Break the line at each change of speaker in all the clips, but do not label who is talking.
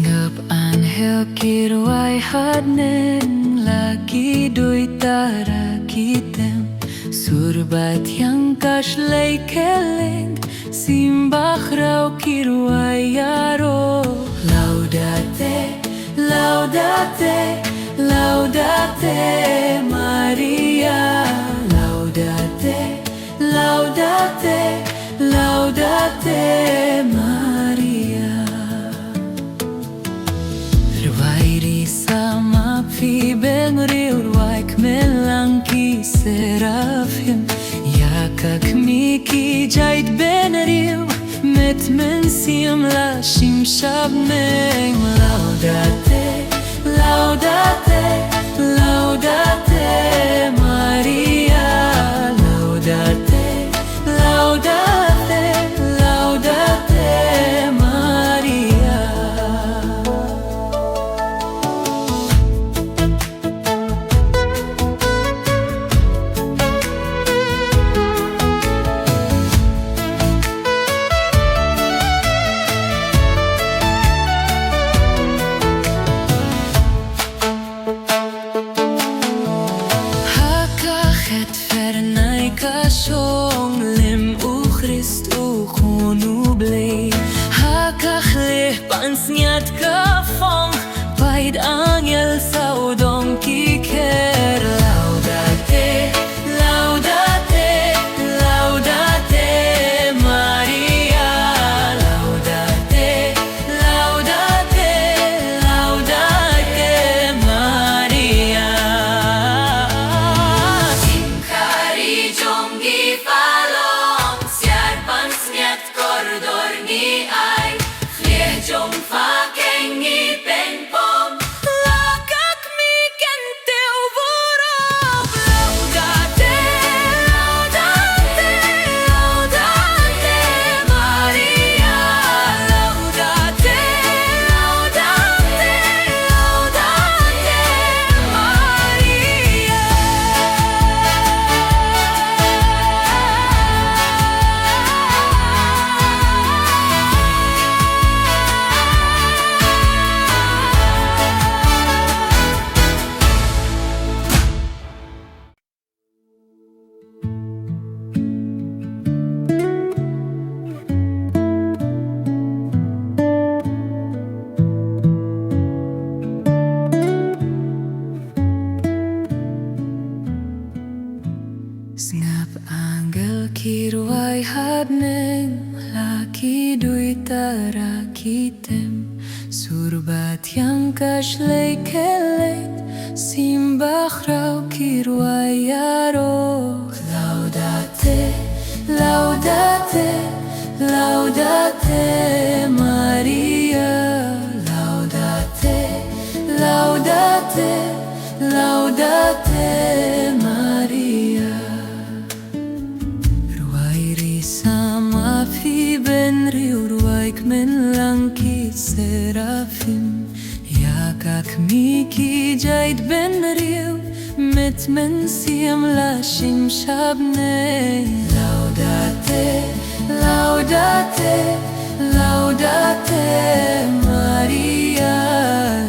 Ngập anghel kirwai hadnen lagi doi tara kitem surbat yang kashlei keleng simbach rau kirwai yaro laudate laudate laudate Maria laudate laudate laudate Maria Rwairi sama fi ben riurwaik melanki serafim Yakak miki jait ben riu met mensim lashim shabmeng Laudate, laudate, laudate Maria Laudate, laudate, laudate Maria Kashong lim u Christ u khunu blei Hakach leh pansniat kafong Paid angel saudong kiker Laudate, laudate, laudate Maria Laudate, laudate, laudate Maria Jom fucking pen pom Lakak mi kente uvorov Laudate, laudate, laudate Maria Laudate, laudate, laudate Maria Ngap angel kirwai hadneng laki dui tara kitem surbat yang kashlei kelet simbach rau kirwai yaro Laudate, laudate, laudate Maria Laudate, laudate, laudate Maria Sama fi ben riurwaik men langki serafim Yakak miki jait ben riu met men siam lashim shabne Laudate, laudate, laudate Maria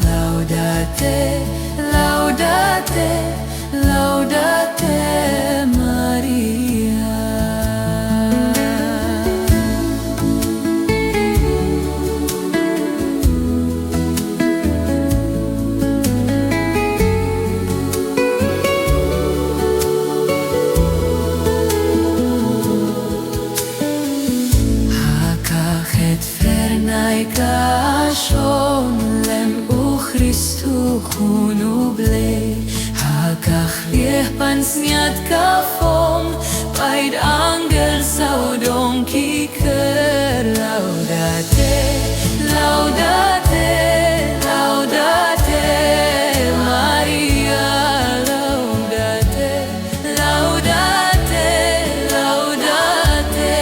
Laudate, laudate, laudate Maria Kashon lem u Christu khunu blei Hakach lieh pansniat kafom Paid angel saudong kiker Laudate, laudate, laudate Maria Laudate, laudate, laudate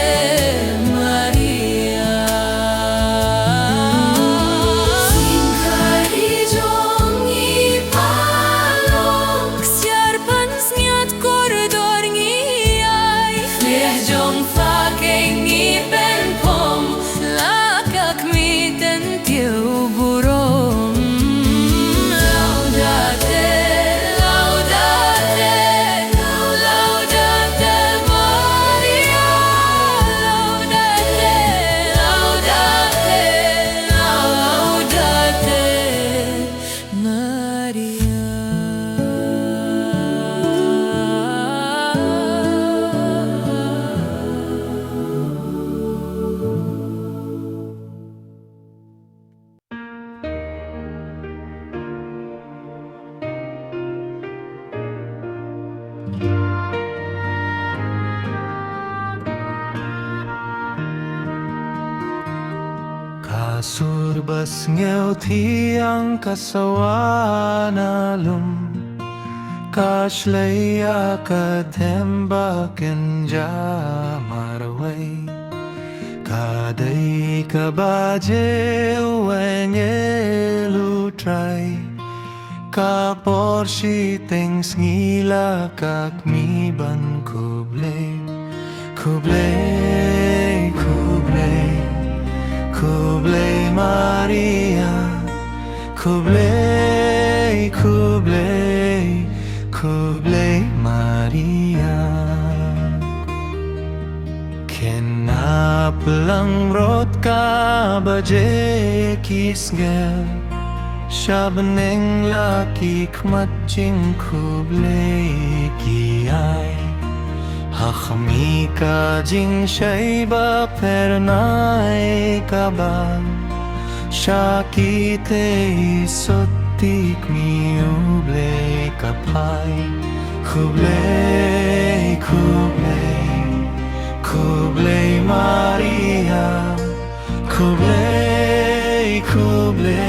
Kasurbas ngeu thiang kasawa na lum Kashlaya kathemba kenja marawai Kadai kabaje uenge lutrai Ka porshi tings ngila kak miban kuble Kuble, kuble, kuble Maria Kuble, kuble, kuble Maria Kenap lang rot ka baje kisgel Shabaneng laki kmatching kuble kiai Hakmi ka jing shaiba pernai kabal Shakite sotik mi uble kapai Kuble, kuble, kuble Maria Kuble, kuble,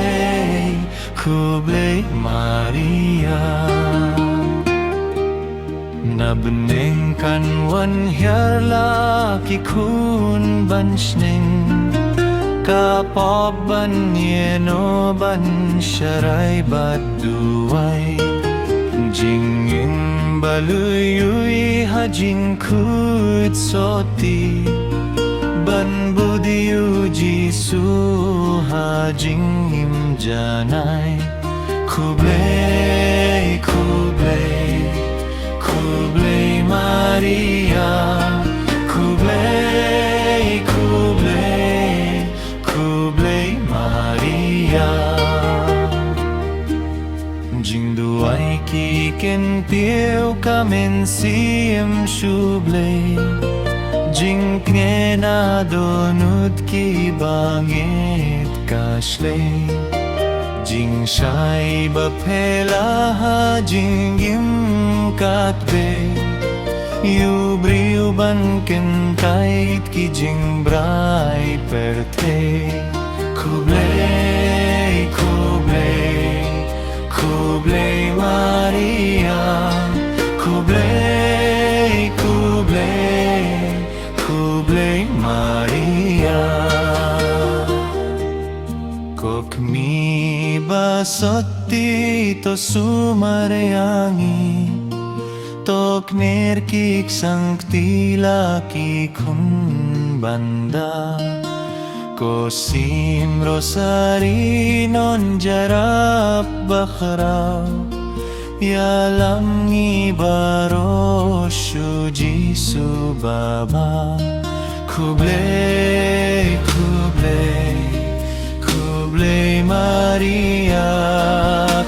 kuble Maria Nabning kan wan hyarla ki kun banshning Kapop ban yeno ban sharai baduai Jingin baluyui hajing kut soti Ban budiyu jisu hajing imjanai Kuble, kuble, kuble Maria Kuble, kuble, kuble Maria Jing duai ki ken piu kamen siem shuble Jing knena donut ki bangit kashle Jing shai bapela ha jing im katbe Yu briu ban ken kait ki jing brai perte Kuble, kuble, kuble Maria Kuble, kuble, kuble Maria Kokmi basotti to sumareangi Tok nerkik sangtila ki kun banda Kosim rosari non jarab bakhra Yalam ngibaro shuji subaba Kuble, kuble, kuble Maria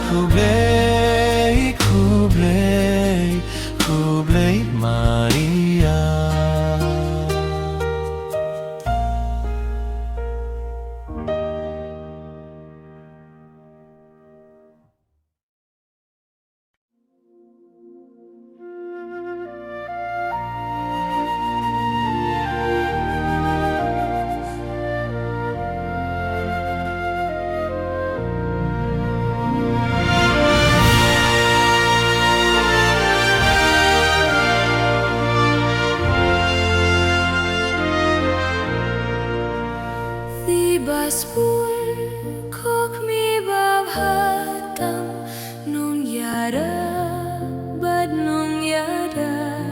Kuble, kuble, kuble Maria
Baspur kok mi babhatam nung yada bad nung yada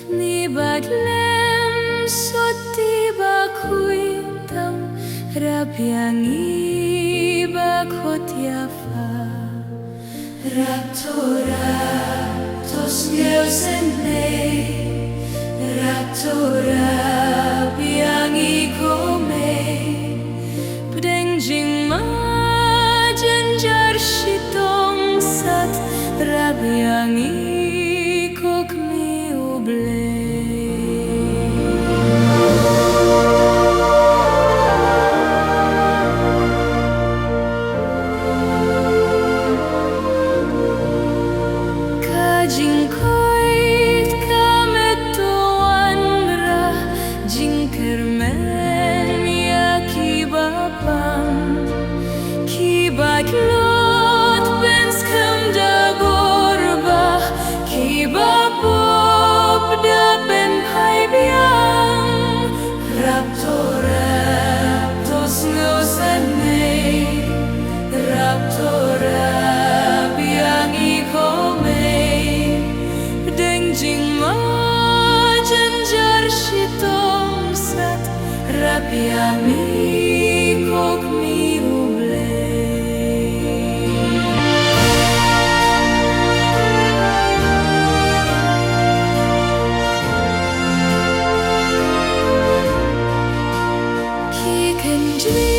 kni badlem soti bakuitam rabyangi bakot yafa raptora tos ngeusende raptora biangi kome Jing ma janjar shitong sat rabyangi kok mi uble Ka jing koit ka Rapiami kok mi uble Ki kendri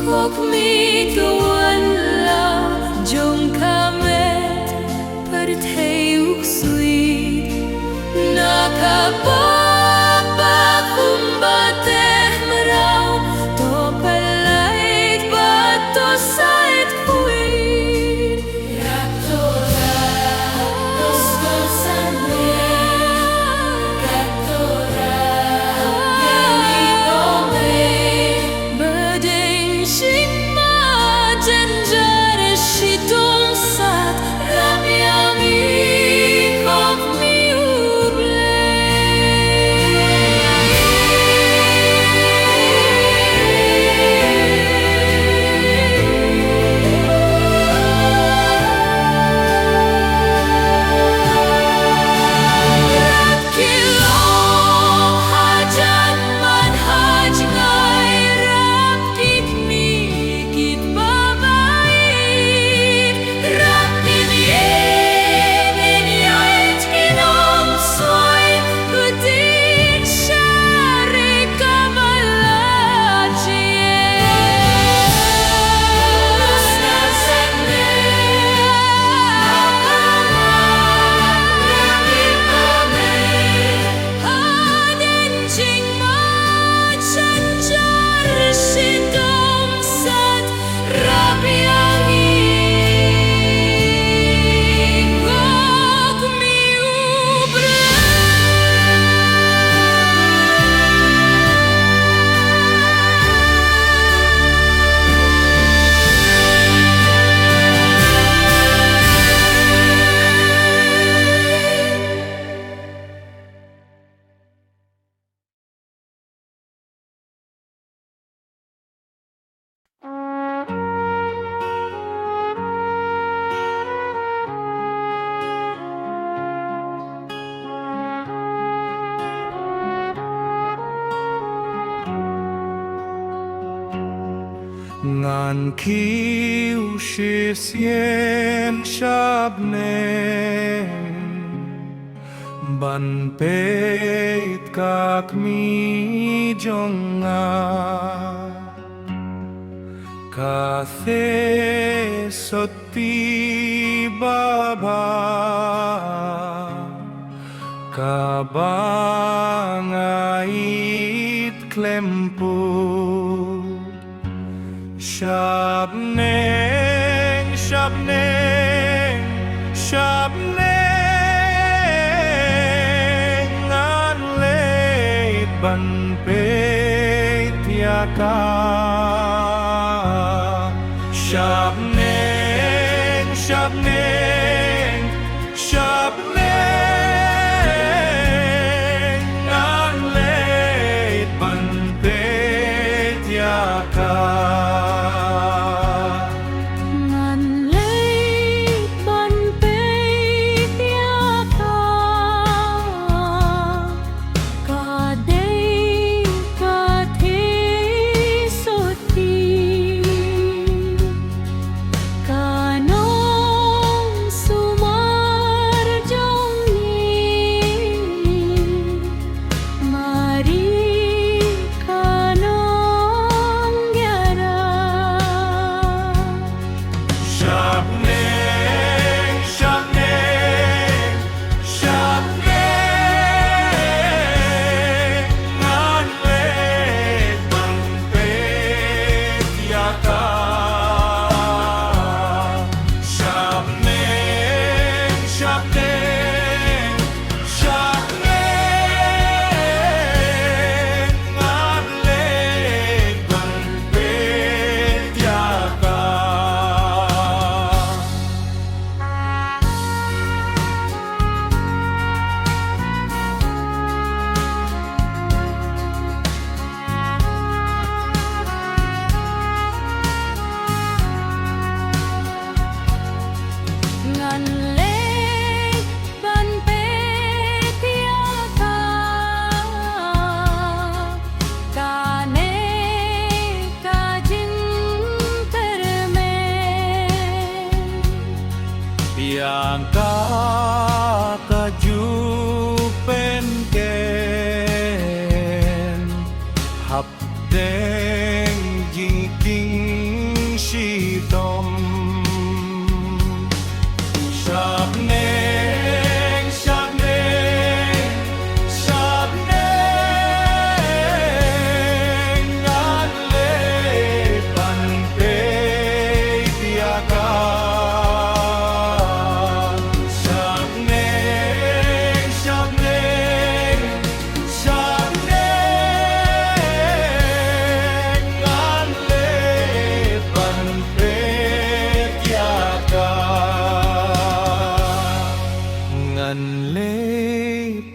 kok mi tuan la jong kamet per thayuk sui nakapapa kumbate merau to palait bato sait kuin Raptora Oscar Sanwe Raptora Yemi Tome Badeng Shima Janjare Shitong Sat Ramyami Kok Mi
Ngàn kiu shi sien shabne ban peit kak mi jonga Kathe soti baba kabangait klempu Shabneng, Shabneng, Shabneng An leit ban peit yaka Shabneng, Shabneng, Shabneng An leit ban peit yaka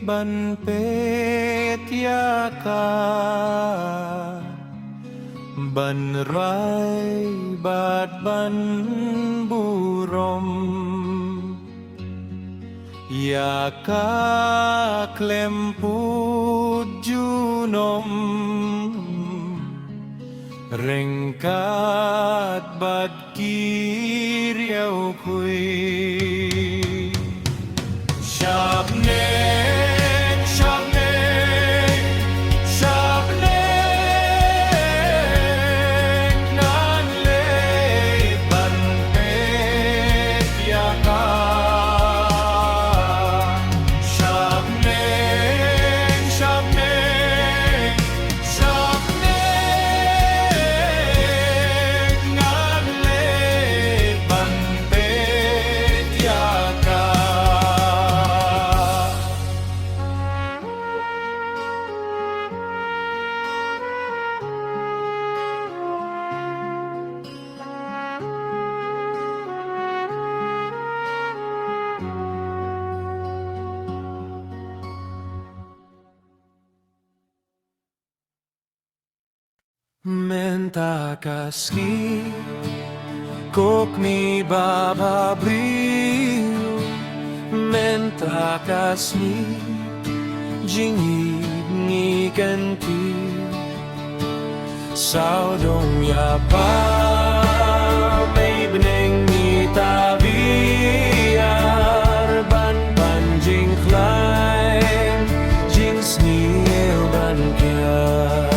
ban petiaka ban rai bat ban burom yaka klemput junom rengkat bat kiriau kui Shabneng, Shabneng, Shabneng nan leit ban petiaka Shabneng, Shabneng, Shabneng nan leit ban petiaka Menta kasih kok mi baba brilho Menta kasih jingit ni kanti Saudong ya pa may beneng ni tabiar Ban panjing klein jing sniel ban kiar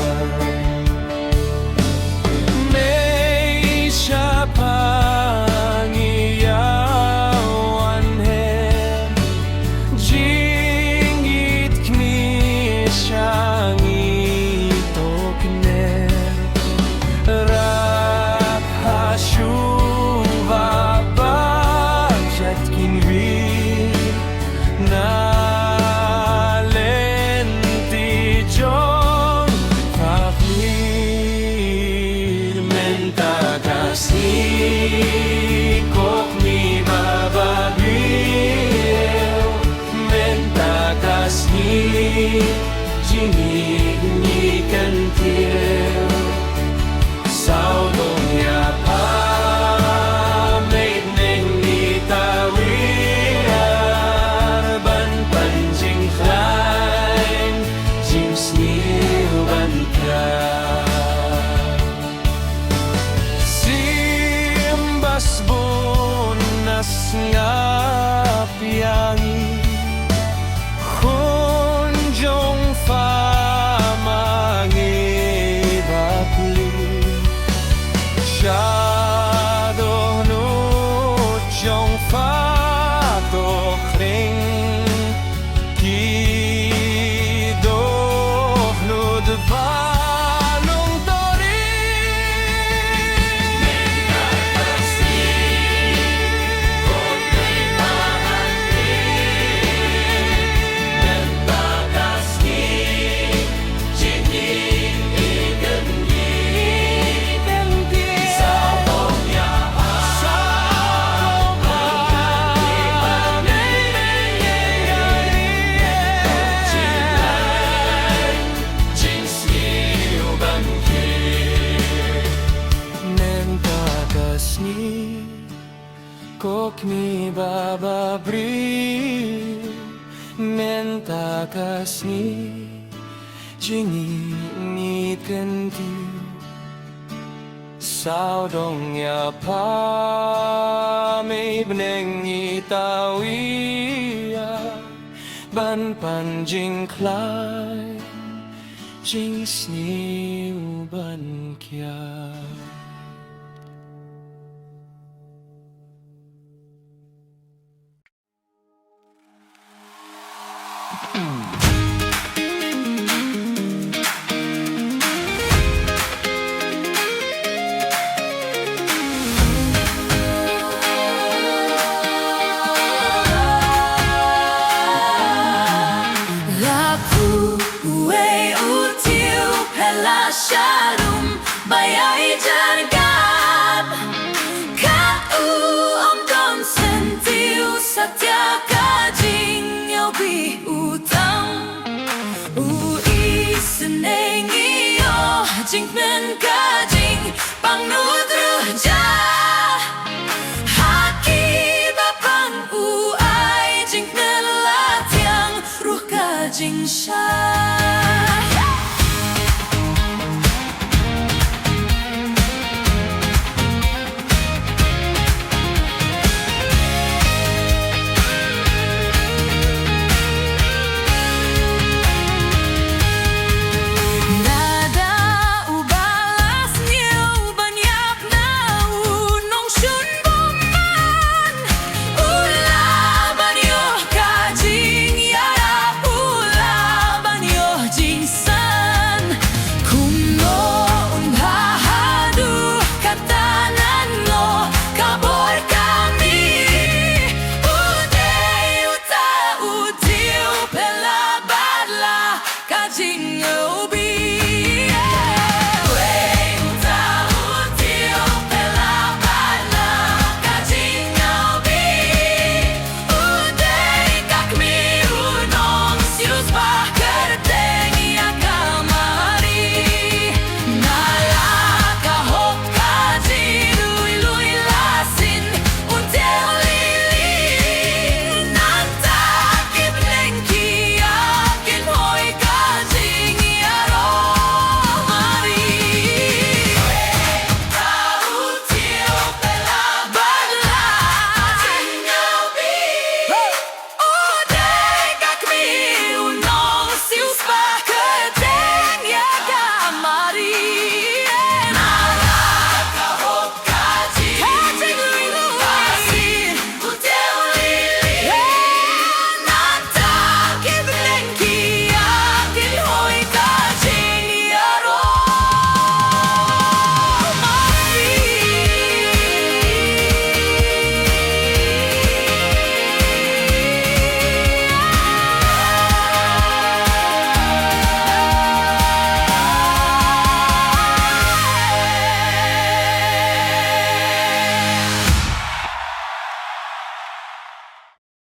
Kok mi baba bri menta kasih jingit kanti Saudong ya pa may beneng itawia ban panjing klay jing sniu ban kia
Shalom bayai jargab Kau om don sentiu satya kajing Yobi utang jingmen kajing pangnut ruja haki bapang uai jingmen latiang ruh kajing sha